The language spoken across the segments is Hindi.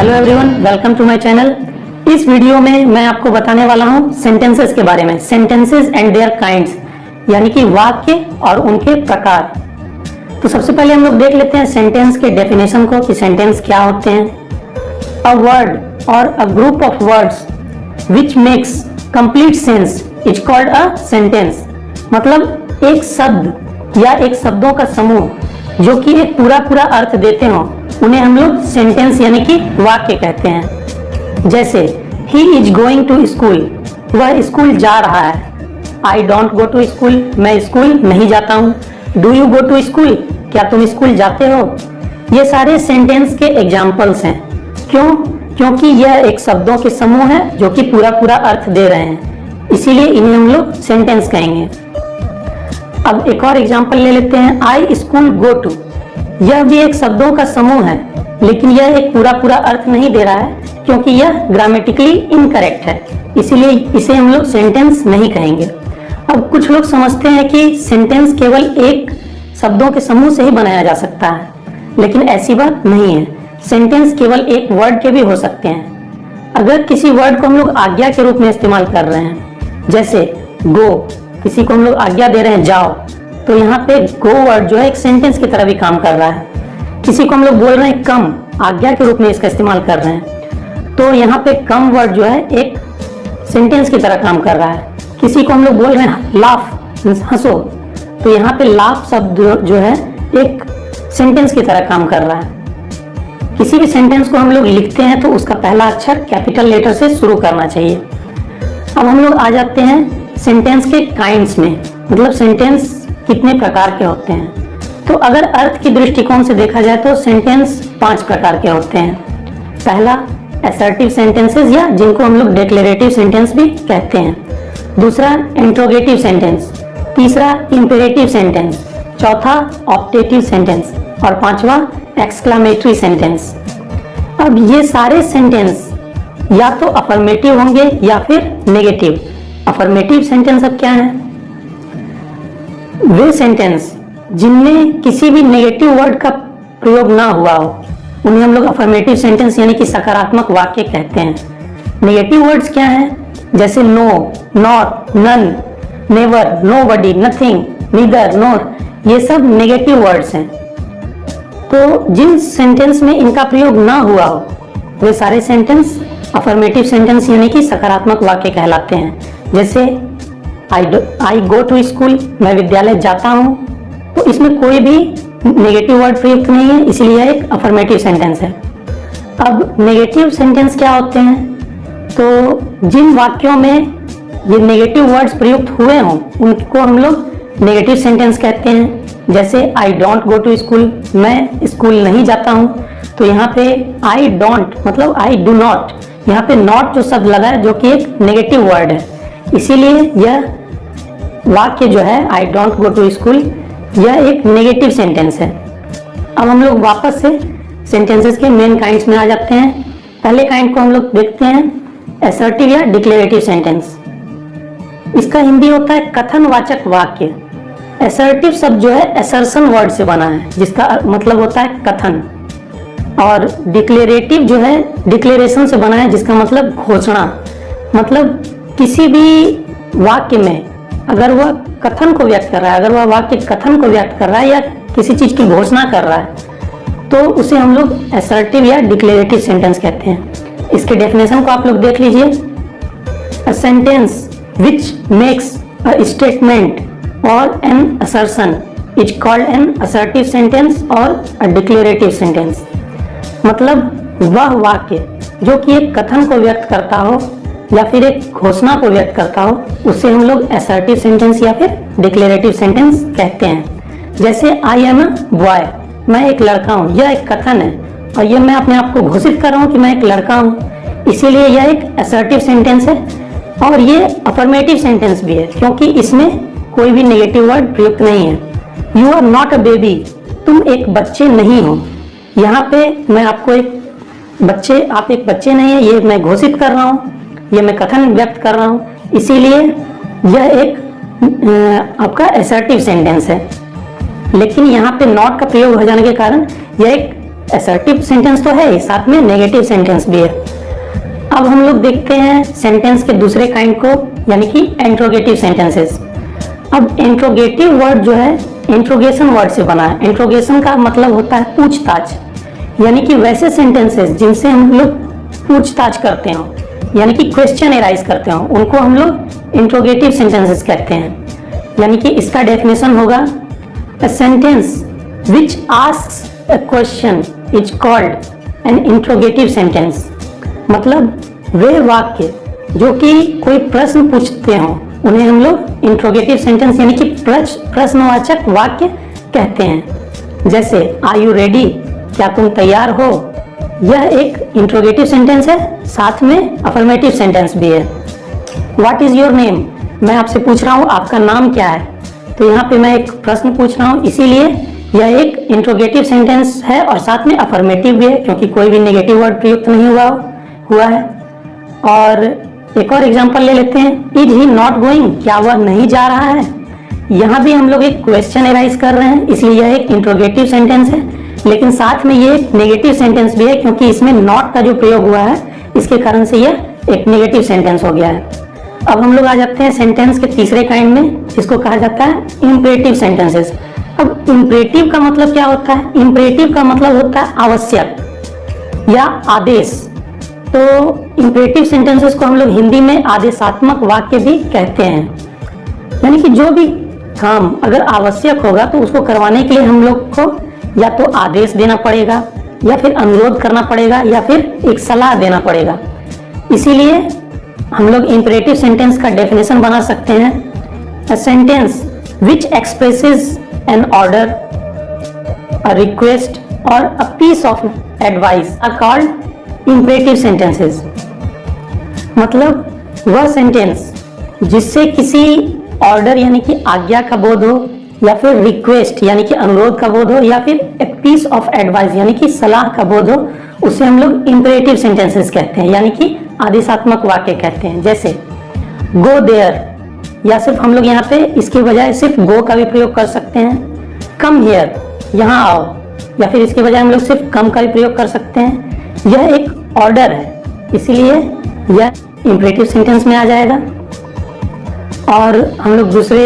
Hello everyone, welcome to my channel. इस वीडियो में मैं आपको बताने वाला हूं सेंटेंसेस के बारे में, सेंटेंसेस एंड देयर काइंड्स, यानी कि वाक्य और उनके प्रकार। तो सबसे पहले हम लोग देख लेते हैं सेंटेंस के डेफिनेशन को कि सेंटेंस क्या होते हैं। अ वर्ड और a group of words which makes complete sense is called a sentence. मतलब एक शब्द या एक शब्दों का समूह जो कि एक पूरा अर्थ देते हो उन्हें हम लोग सेंटेंस यानी कि वाक्य कहते हैं। जैसे he is going to school, वह स्कूल जा रहा है। I don't go to school, मैं स्कूल नहीं जाता हूँ। Do you go to school, क्या तुम स्कूल जाते हो। ये सारे सेंटेंस के एग्जाम्पल्स हैं। क्यों? क्योंकि यह एक शब्दों के समूह है जो कि पूरा अर्थ दे रहे हैं, इसीलिए इन्हें हम लोग सेंटेंस कहेंगे। अब एक और एग्जाम्पल ले लेते हैं, आई स्कूल गो टू। यह भी एक शब्दों का समूह है, लेकिन यह एक पूरा अर्थ नहीं दे रहा है क्योंकि यह ग्रामेटिकली इनकरेक्ट है, इसीलिए इसे हम लोग सेंटेंस नहीं कहेंगे। अब कुछ लोग समझते हैं कि सेंटेंस केवल एक शब्दों के समूह से ही बनाया जा सकता है, लेकिन ऐसी बात नहीं है। सेंटेंस केवल एक वर्ड के भी हो सकते हैं। अगर किसी वर्ड को हम लोग आज्ञा के रूप में इस्तेमाल कर रहे हैं, जैसे गो, किसी को हम लोग आज्ञा दे रहे हैं जाओ, तो यहाँ पे गो वर्ड जो है एक सेंटेंस की तरह भी काम कर रहा है। किसी को हम लोग बोल रहे हैं कम, आज्ञा के रूप में इसका इस्तेमाल कर रहे हैं, तो यहाँ पे कम वर्ड जो है एक सेंटेंस की तरह काम कर रहा है। किसी को हम लोग बोल रहे हैं लाफ, हंसो, तो यहाँ पे लाफ शब्द जो है एक सेंटेंस की तरह काम कर रहा है। किसी भी सेंटेंस को हम लोग लिखते हैं तो उसका पहला अक्षर कैपिटल लेटर से शुरू करना चाहिए। अब हम लोग आ जाते हैं सेंटेंस के काइंड्स में, मतलब सेंटेंस कितने प्रकार के होते हैं। तो अगर अर्थ की दृष्टिकोण से देखा जाए तो सेंटेंस 5 प्रकार के होते हैं। पहला असर्टिव सेंटेंसेस, या जिनको हम लोग डिक्लेरेटिव सेंटेंस भी कहते हैं। दूसरा इंट्रोगेटिव सेंटेंस, तीसरा इंपेरेटिव सेंटेंस, चौथा ऑप्टेटिव सेंटेंस और पांचवा एक्सक्लामेटरी सेंटेंस। अब ये सारे सेंटेंस या तो अफर्मेटिव होंगे या फिर नेगेटिव। अफर्मेटिव सेंटेंस अब क्या है? वे सेंटेंस जिनमें किसी भी नेगेटिव वर्ड का प्रयोग ना हुआ हो उन्हें हम लोग अफर्मेटिव सेंटेंस यानी कि सकारात्मक वाक्य कहते हैं। नेगेटिव वर्ड्स क्या हैं? जैसे no, not, none, never, nobody, nothing, neither, nor, ये सब नेगेटिव वर्ड्स हैं। तो जिन सेंटेंस में इनका प्रयोग ना हुआ हो वे सारे सेंटेंस अफर्मेटिव सेंटेंस यानी कि सकारात्मक वाक्य कहलाते हैं। जैसे आई गो टू स्कूल, मैं विद्यालय जाता हूँ, तो इसमें कोई भी नेगेटिव वर्ड प्रयुक्त नहीं है, इसलिए यह एक अफर्मेटिव सेंटेंस है। अब नेगेटिव सेंटेंस क्या होते हैं? तो जिन वाक्यों में ये नेगेटिव वर्ड्स प्रयुक्त हुए हों उनको हम लोग नेगेटिव सेंटेंस कहते हैं। जैसे I don't go to school, मैं स्कूल नहीं जाता हूँ, तो यहाँ पे आई डोंट मतलब आई डू नॉट, यहाँ पे नॉट जो शब्द लगा है जो कि एक नेगेटिव वर्ड है, इसीलिए यह वाक्य जो है I don't go to school यह एक नेगेटिव सेंटेंस है। अब हम लोग वापस से सेंटेंसेस के मेन काइंड्स में आ जाते हैं। पहले काइंड को हम लोग देखते हैं असर्टिव या डिक्लेरेटिव सेंटेंस। इसका हिंदी होता है कथनवाचक वाक्य। असर्टिव शब्द जो है असर्शन वर्ड से बना है जिसका मतलब होता है कथन, और डिक्लेरेटिव जो है डिक्लेरेशन से बना है जिसका मतलब घोषणा। मतलब किसी भी वाक्य में अगर वह कथन को व्यक्त कर रहा है, अगर वह वाक्य कथन को व्यक्त कर रहा है या किसी चीज की घोषणा कर रहा है, तो उसे हम लोग असर्टिव या डिक्लेरेटिव सेंटेंस कहते हैं। इसके डेफिनेशन को आप लोग देख लीजिए। A sentence which makes a statement or an assertion is called an assertive sentence or a declarative sentence. मतलब वह वाक्य जो कि एक कथन को व्यक्त करता हो या फिर एक घोषणा को व्यक्त करता हो उसे हम लोग असर्टिव सेंटेंस या फिर डिक्लेरेटिव सेंटेंस कहते हैं। जैसे आई एम अ बॉय, मैं एक लड़का हूँ, यह एक कथन है और यह मैं अपने आप को घोषित कर रहा हूँ कि मैं एक लड़का हूँ, इसीलिए यह एक असर्टिव सेंटेंस है। और ये अफर्मेटिव सेंटेंस भी है क्योंकि इसमें कोई भी नेगेटिव वर्ड प्रयुक्त नहीं है। You are not a baby, तुम एक बच्चे नहीं हो, यहाँ पे मैं आपको एक बच्चे, आप एक बच्चे नहीं है, ये मैं घोषित कर रहा हूँ, ये मैं कथन व्यक्त कर रहा हूँ, इसीलिए यह एक आपका असर्टिव सेंटेंस है। लेकिन यहाँ पे नॉट का प्रयोग हो जाने के कारण यह एक असर्टिव सेंटेंस तो है ही, साथ में नेगेटिव सेंटेंस भी है। अब हम लोग देखते हैं सेंटेंस के दूसरे काइंड को, यानी कि इंट्रोगेटिव सेंटेंसेस। अब इंट्रोगेटिव वर्ड जो है इंट्रोगेशन वर्ड से बना है। इंट्रोगेशन का मतलब होता है पूछताछ, यानी कि वैसे सेंटेंसेस जिनसे हम लोग पूछताछ करते हो, यानी कि क्वेश्चन एराइज करते हो, उनको हम लोग इंट्रोगेटिव सेंटेंसेस कहते हैं। यानी कि इसका डेफिनेशन होगा a sentence which asks a question is called an interrogative sentence। मतलब वे वाक्य जो कि कोई प्रश्न पूछते हो उन्हें हम लोग इंट्रोगेटिव सेंटेंस यानी कि प्रश्नवाचक वाक्य कहते हैं। जैसे आर यू रेडी, क्या तुम तैयार हो, यह एक इंट्रोगेटिव सेंटेंस है, साथ में अफर्मेटिव सेंटेंस भी है। व्हाट इज योर नेम, मैं आपसे पूछ रहा हूँ आपका नाम क्या है, तो यहाँ पे मैं एक प्रश्न पूछ रहा हूँ, इसीलिए यह एक इंट्रोगेटिव सेंटेंस है और साथ में अफर्मेटिव भी है, क्योंकि कोई भी नेगेटिव वर्ड प्रयुक्त नहीं हुआ है। और एक और एग्जांपल ले लेते हैं, इज ही नॉट गोइंग, क्या वह नहीं जा रहा है। यहाँ भी हम लोग एक क्वेश्चन एराइज कर रहे हैं, इसलिए यह एक इंट्रोगेटिव सेंटेंस है, लेकिन साथ में ये एक नेगेटिव सेंटेंस भी है, क्योंकि इसमें नॉट का जो प्रयोग हुआ है इसके कारण से यह एक नेगेटिव सेंटेंस हो गया है। अब हम लोग आ जाते हैं सेंटेंस के तीसरे काइंड में, जिसको कहा जाता है इंपरेटिव सेंटेंसेस। अब इंपरेटिव का मतलब क्या होता है? इंपरेटिव का मतलब होता है आवश्यक या आदेश। तो इंपरेटिव सेंटेंसेस को हम लोग हिंदी में आदेशात्मक वाक्य भी कहते हैं, यानी कि जो भी काम अगर आवश्यक होगा तो उसको करवाने के लिए हम लोग को या तो आदेश देना पड़ेगा, या फिर अनुरोध करना पड़ेगा, या फिर एक सलाह देना पड़ेगा। इसीलिए हम लोग इंपरेटिव सेंटेंस का डेफिनेशन बना सकते हैं, a sentence which expresses an order, a request or a piece of advice are called imperative sentences. मतलब वह सेंटेंस जिससे किसी ऑर्डर यानी कि आज्ञा का बोध हो, या फिर रिक्वेस्ट यानी कि अनुरोध का बोध हो, या फिर ए पीस ऑफ एडवाइस यानी कि सलाह का बोध हो, उसे हम लोग इंपरेटिव सेंटेंसेस कहते हैं, यानी कि आदेशात्मक वाक्य कहते हैं। जैसे गो देयर, या सिर्फ हम लोग यहाँ पे इसके बजाय सिर्फ गो का भी प्रयोग कर सकते हैं। कम हियर, यहाँ आओ, या फिर इसके बजाय हम लोग सिर्फ कम का भी प्रयोग कर सकते हैं। यह एक ऑर्डर है, इसीलिए यह इंपरेटिव सेंटेंस में आ जाएगा। और हम लोग दूसरे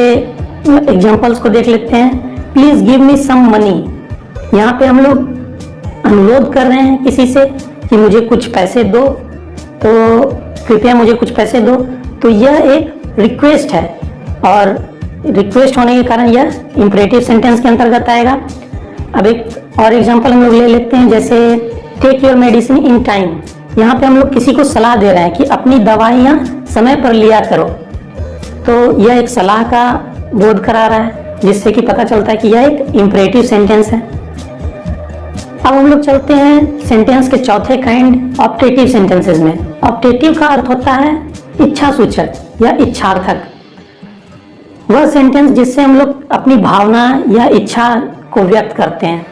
एग्जाम्पल्स को देख लेते हैं। Please give me some money, यहाँ पे हम लोग अनुरोध कर रहे हैं किसी से कि मुझे कुछ पैसे दो, तो कृपया मुझे कुछ पैसे दो, तो यह एक रिक्वेस्ट है, और रिक्वेस्ट होने के कारण यह इंपरेटिव सेंटेंस के अंतर्गत आएगा। अब एक और एग्जांपल हम लोग ले लेते हैं, जैसे take your medicine in time, यहाँ पे हम लोग किसी को सलाह दे रहे हैं कि अपनी दवाइयाँ समय पर लिया करो, तो यह एक सलाह का बोध करा रहा है, जिससे कि पता चलता है कि यह एक इंपरेटिव सेंटेंस है। अब हम लोग चलते हैं सेंटेंस के चौथे काइंड ऑप्टेटिव सेंटेंसेस में। ऑप्टेटिव का अर्थ होता है इच्छा सूचक या इच्छार्थक। वह सेंटेंस जिससे हम लोग अपनी भावना या इच्छा को व्यक्त करते हैं,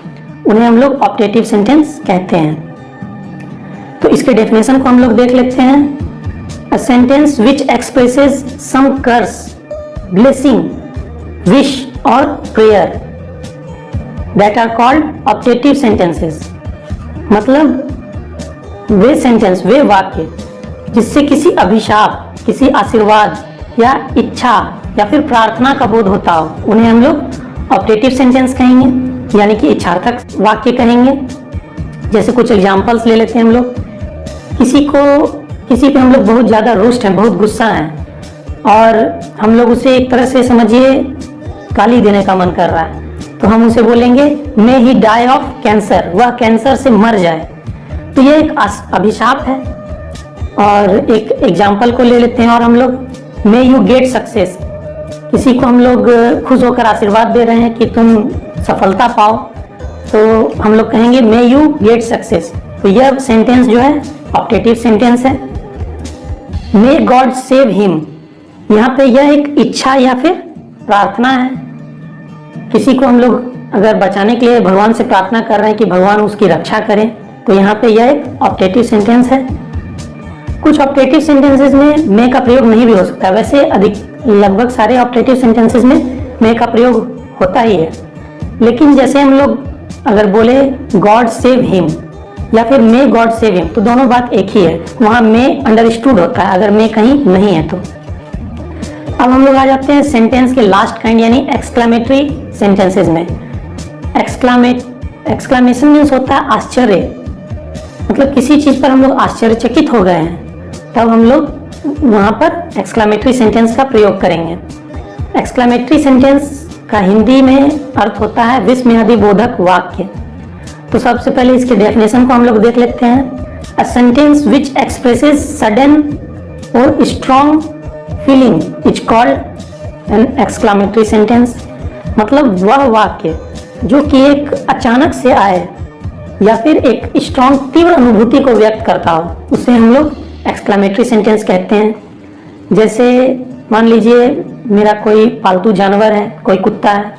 उन्हें हम लोग ऑप्टेटिव सेंटेंस कहते हैं। तो इसके डेफिनेशन को हम लोग देख लेते हैं। A sentence which expresses some curse, blessing, wish और prayer that are called optative sentences। मतलब वे सेंटेंस, वे वाक्य जिससे किसी अभिशाप, किसी आशीर्वाद या इच्छा या फिर प्रार्थना का बोध होता हो, उन्हें हम लोग ऑप्टेटिव सेंटेंस कहेंगे, यानी कि इच्छार्थक वाक्य कहेंगे। जैसे कुछ एग्जांपल्स ले लेते हैं हम लोग। किसी पे हम लोग बहुत ज़्यादा रुष्ट हैं, बहुत गुस्सा हैं, और हम लोग उसे एक तरह से समझिए गाली देने का मन कर रहा है, तो हम उसे बोलेंगे मे ही डाई ऑफ कैंसर, वह कैंसर से मर जाए। तो यह एक अभिशाप है। और एक एग्जाम्पल को ले लेते हैं और हम लोग, मे यू गेट सक्सेस, किसी को हम लोग खुश होकर आशीर्वाद दे रहे हैं कि तुम सफलता पाओ, तो हम लोग कहेंगे मे यू गेट सक्सेस। तो यह सेंटेंस जो है ऑप्टेटिव सेंटेंस है। मे गॉड सेव हिम, यहाँ पे यह एक इच्छा या फिर प्रार्थना है। किसी को हम लोग अगर बचाने के लिए भगवान से प्रार्थना कर रहे हैं कि भगवान उसकी रक्षा करें, तो यहाँ पे यह एक ऑप्टेटिव सेंटेंस है। कुछ ऑप्टेटिव सेंटेंसेस में मे का प्रयोग नहीं भी हो सकता, वैसे लगभग सारे ऑप्टेटिव सेंटेंसेस में मे का प्रयोग होता ही है। लेकिन जैसे हम लोग अगर बोले गॉड सेव हिम या फिर मे गॉड सेव हिम, तो दोनों बात एक ही है। वहां मे अंडरस्टूड होता है अगर मे कहीं नहीं है तो। अब हम लोग आ जाते हैं सेंटेंस के लास्ट काइंड यानी एक्सक्लामेटरी सेंटेंसेस में। एक्सक्लामेशन मीन्स होता है आश्चर्य, मतलब किसी चीज पर हम लोग आश्चर्यचकित हो गए हैं, तब हम लोग वहां पर एक्सक्लामेटरी सेंटेंस का प्रयोग करेंगे। एक्सक्लामेटरी सेंटेंस का हिंदी में अर्थ होता है विस्मयादिबोधक वाक्य। तो सबसे पहले इसके डेफिनेशन को हम लोग देख लेते हैं। A sentence which expresses sudden or strong feeling is called an exclamatory sentence. मतलब वह वाक्य जो कि एक अचानक से आए या फिर एक स्ट्रॉन्ग तीव्र अनुभूति को व्यक्त करता हो, उसे हम लोग एक्सक्लामेटरी सेंटेंस कहते हैं। जैसे मान लीजिए मेरा कोई पालतू जानवर है, कोई कुत्ता है,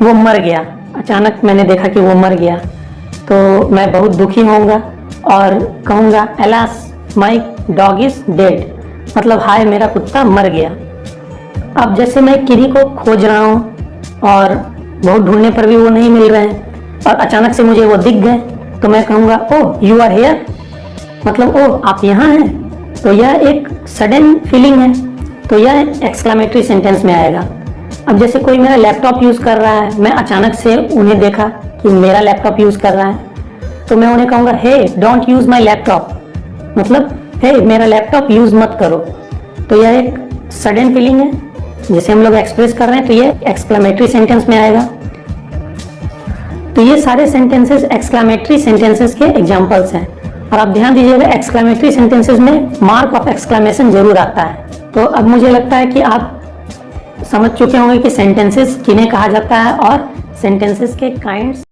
वो मर गया, अचानक मैंने देखा कि वो मर गया, तो मैं बहुत दुखी होऊंगा और कहूँगा alas my dog is dead, मतलब हाय मेरा कुत्ता मर गया। अब जैसे मैं किरी को खोज रहा हूँ और बहुत ढूंढने पर भी वो नहीं मिल रहे हैं और अचानक से मुझे वो दिख गए, तो मैं कहूँगा ओह यू आर हेयर, मतलब ओह आप यहाँ हैं। तो यह एक सडन फीलिंग है, तो यह एक्सक्लामेटरी सेंटेंस में आएगा। अब जैसे कोई मेरा लैपटॉप यूज कर रहा है, मैं अचानक से उन्हें देखा कि मेरा लैपटॉप यूज कर रहा है, तो मैं उन्हें कहूँगा हे डोंट यूज माई लैपटॉप, मतलब हे मेरा लैपटॉप यूज मत करो। तो यह एक सडन फीलिंग है जिसे हम लोग एक्सप्रेस कर रहे हैं, तो यह एक्सक्लामेटरी सेंटेंस में आएगा। तो ये सारे सेंटेंसेस एक्सक्लामेटरी सेंटेंसेस के एग्जांपल्स हैं। और आप ध्यान दीजिएगा एक्सक्लामेटरी सेंटेंसेस में मार्क ऑफ एक्सक्लामेशन जरूर आता है। तो अब मुझे लगता है कि आप समझ चुके होंगे कि सेंटेंसेस किन्हें कहा जाता है और सेंटेंसेस के काइंड्स